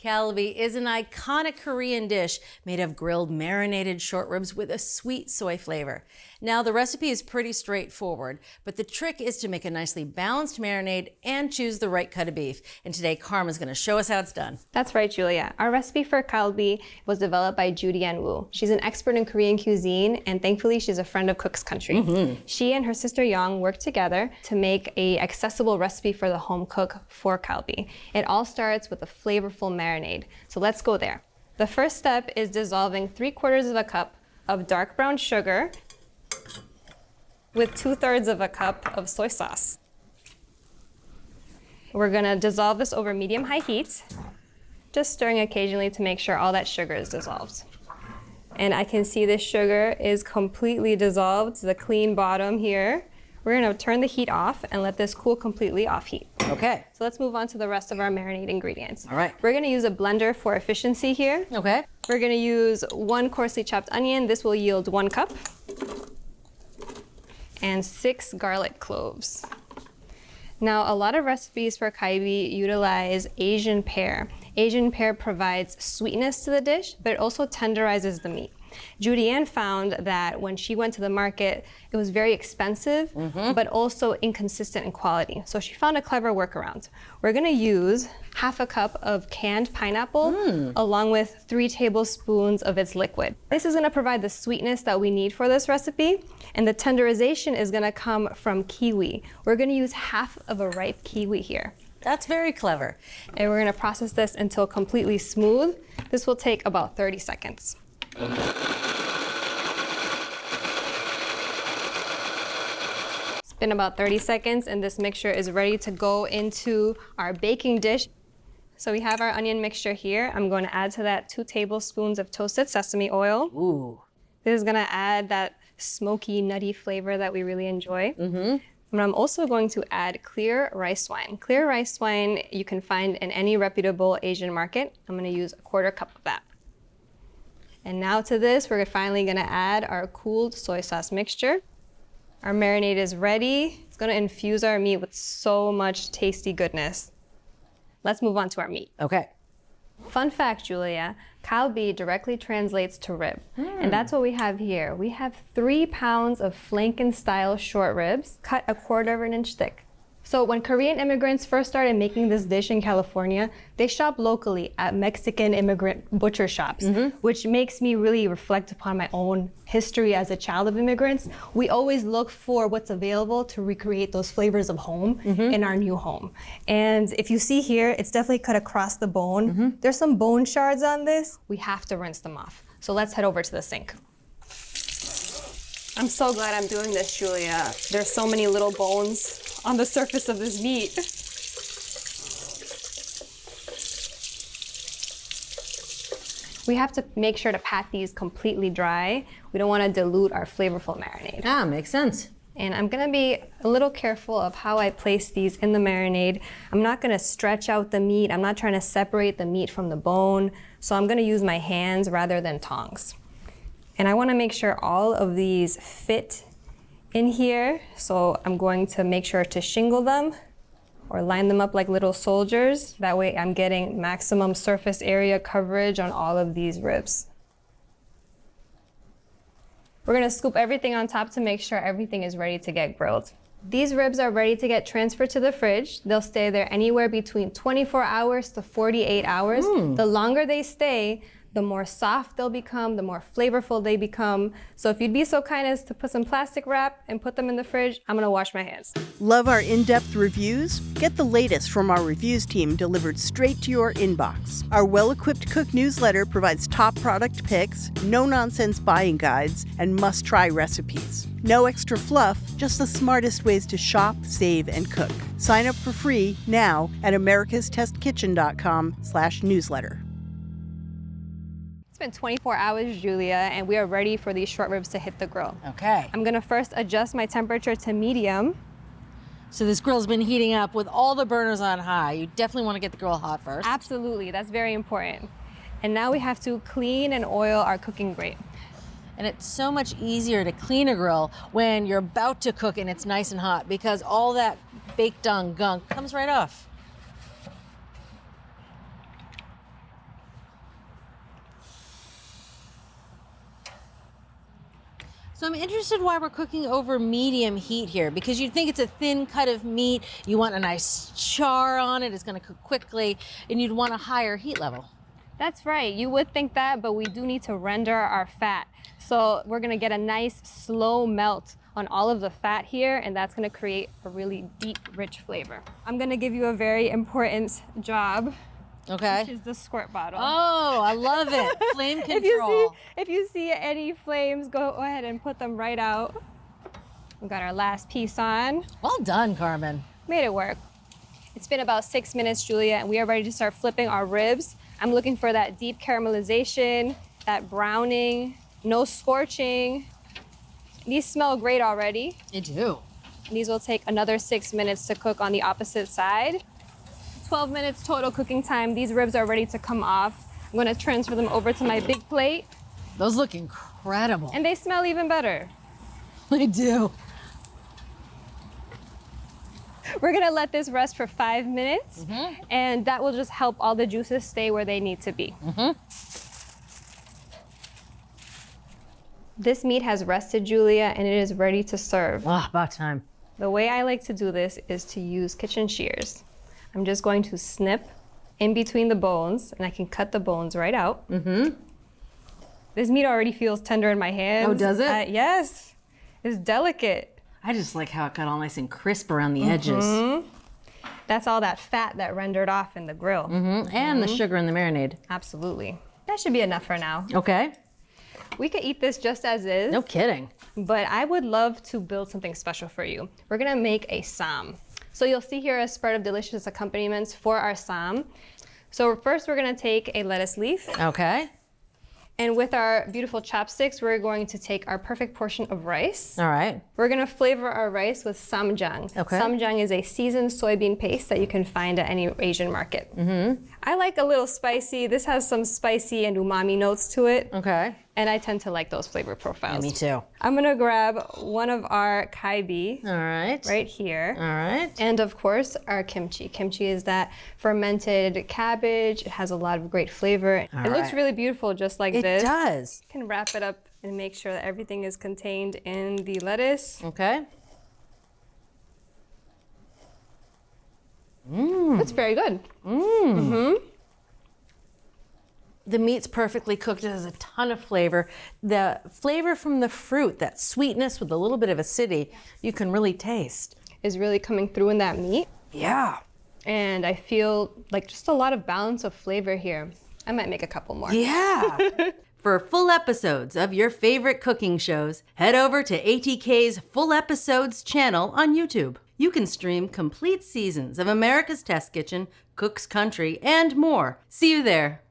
Kalbi is an iconic Korean dish made of grilled marinated short ribs with a sweet soy flavor. Now, the recipe is pretty straightforward, but the trick is to make a nicely balanced marinade and choose the right cut of beef. And today, Carmen's going to show us how it's done. That's right, Julia. Our recipe for Kalbi was developed by Julia Woo. She's an expert in Korean cuisine, and thankfully, she's a friend of Cook's Country. She and her sister Young worked together to make an accessible recipe for the home cook for Kalbi. It all starts with a flavorful marinade. So let's go there. The first step is dissolving 3/4 of a cup of dark brown sugar with 2/3 of a cup of soy sauce. We're gonna dissolve this over medium-high heat, just stirring occasionally to make sure all that sugar is dissolved. And I can see this sugar is completely dissolved, the clean bottom here. We're gonna turn the heat off and let this cool completely off heat. Okay. So let's move on to the rest of our marinade ingredients. All right. We're gonna use a blender for efficiency here. Okay. We're gonna use 1 coarsely chopped onion. This will yield 1 cup. And 6 garlic cloves. Now, a lot of recipes for Kalbi utilize Asian pear. Asian pear provides sweetness to the dish, but it also tenderizes the meat. Judy found that when she went to the market, it was very expensive, but also inconsistent in quality. So she found a clever workaround. We're gonna use 1/2 cup of canned pineapple, along with 3 tablespoons of its liquid. This is gonna provide the sweetness that we need for this recipe, and the tenderization is gonna come from kiwi. We're gonna use 1/2 of a ripe kiwi here. That's very clever. And we're gonna process this until completely smooth. This will take about 30 seconds. It's been about 30 seconds and this mixture is ready to go into our baking dish. So we have our onion mixture here. I'm going to add to that 2 tablespoons of toasted sesame oil. Ooh. This is gonna add that smoky, nutty flavor that we really enjoy. And I'm also going to add clear rice wine. Clear rice wine you can find in any reputable Asian market. I'm gonna use 1/4 cup of that. And now to this, we're finally gonna add our cooled soy sauce mixture. Our marinade is ready. It's gonna infuse our meat with so much tasty goodness. Let's move on to our meat. Okay. Fun fact, Julia, Kalbi directly translates to rib. And that's what we have here. We have 3 pounds of flanken-style short ribs, cut 1/4 inch thick. So when Korean immigrants first started making this dish in California, they shopped locally at Mexican immigrant butcher shops, which makes me really reflect upon my own history as a child of immigrants. We always look for what's available to recreate those flavors of home in our new home. And if you see here, it's definitely cut across the bone. There's some bone shards on this. We have to rinse them off. So let's head over to the sink. I'm so glad I'm doing this, Julia. There's so many little bones on the surface of this meat. We have to make sure to pat these completely dry. We don't want to dilute our flavorful marinade. Ah, makes sense. And I'm gonna be a little careful of how I place these in the marinade. I'm not gonna stretch out the meat. I'm not trying to separate the meat from the bone. So I'm gonna use my hands rather than tongs. And I wanna make sure all of these fit in here. So I'm going to make sure to shingle them or line them up like little soldiers. That way I'm getting maximum surface area coverage on all of these ribs. We're gonna scoop everything on top to make sure everything is ready to get grilled. These ribs are ready to get transferred to the fridge. They'll stay there anywhere between 24 hours to 48 hours. The longer they stay, the more soft they'll become, the more flavorful they become. So if you'd be so kind as to put some plastic wrap and put them in the fridge, I'm gonna wash my hands. Love our in-depth reviews? Get the latest from our reviews team delivered straight to your inbox. Our well-equipped cook newsletter provides top product picks, no-nonsense buying guides, and must-try recipes. No extra fluff, just the smartest ways to shop, save, and cook. Sign up for free now at americastestkitchen.com/newsletter. It's been 24 hours, Julia, and we are ready for these short ribs to hit the grill. Okay. I'm gonna first adjust my temperature to medium. So this grill's been heating up with all the burners on high. You definitely want to get the grill hot first. Absolutely, that's very important. And now we have to clean and oil our cooking grate. And it's so much easier to clean a grill when you're about to cook and it's nice and hot because all that baked on gunk comes right off. So I'm interested why we're cooking over medium heat here, because you'd think it's a thin cut of meat. You want a nice char on it. It's going to cook quickly, and you'd want a higher heat level. That's right. You would think that, but we do need to render our fat. So we're going to get a nice slow melt on all of the fat here, and that's going to create a really deep, rich flavor. I'm going to give you a very important job. Okay. Which is the squirt bottle. Oh, I love it. Flame control. If you see any flames, go ahead and put them right out. We got our last piece on. Well done, Carmen. Made it work. It's been about 6 minutes, Julia, and we are ready to start flipping our ribs. I'm looking for that deep caramelization, that browning, no scorching. These smell great already. They do. These will take another 6 minutes to cook on the opposite side. 12 minutes total cooking time. These ribs are ready to come off. I'm gonna transfer them over to my big plate. Those look incredible. And they smell even better. They do. We're gonna let this rest for 5 minutes, and that will just help all the juices stay where they need to be. This meat has rested, Julia, and it is ready to serve. Ah, about time. The way I like to do this is to use kitchen shears. I'm just going to snip in between the bones, and I can cut the bones right out. This meat already feels tender in my hands. Oh, does it? Yes. It's delicate. I just like how it got all nice and crisp around the edges. That's all that fat that rendered off in the grill. And the sugar in the marinade. Absolutely. That should be enough for now. Okay. We could eat this just as is. No kidding. But I would love to build something special for you. We're gonna make a sam. So you'll see here a spread of delicious accompaniments for our sam. So first we're gonna take a lettuce leaf. Okay. And with our beautiful chopsticks, we're going to take our perfect portion of rice. All right. We're gonna flavor our rice with samjang. Okay. Samjang is a seasoned soybean paste that you can find at any Asian market. I like a little spicy. This has some spicy and umami notes to it. Okay. And I tend to like those flavor profiles. Me too. I'm gonna grab one of our kalbi All right. right here. All right. And of course, our kimchi. Kimchi is that fermented cabbage. It has a lot of great flavor. It looks right. really beautiful just like It this. does. You can wrap it up and make sure that everything is contained in the lettuce. Okay. That's very good. The meat's perfectly cooked. It has a ton of flavor. The flavor from the fruit, that sweetness with a little bit of acidity, you can really taste. Is really coming through in that meat. Yeah. And I feel like just a lot of balance of flavor here. I might make a couple more. Yeah. For full episodes of your favorite cooking shows, head over to ATK's Full Episodes channel on YouTube. You can stream complete seasons of America's Test Kitchen, Cook's Country, and more. See you there.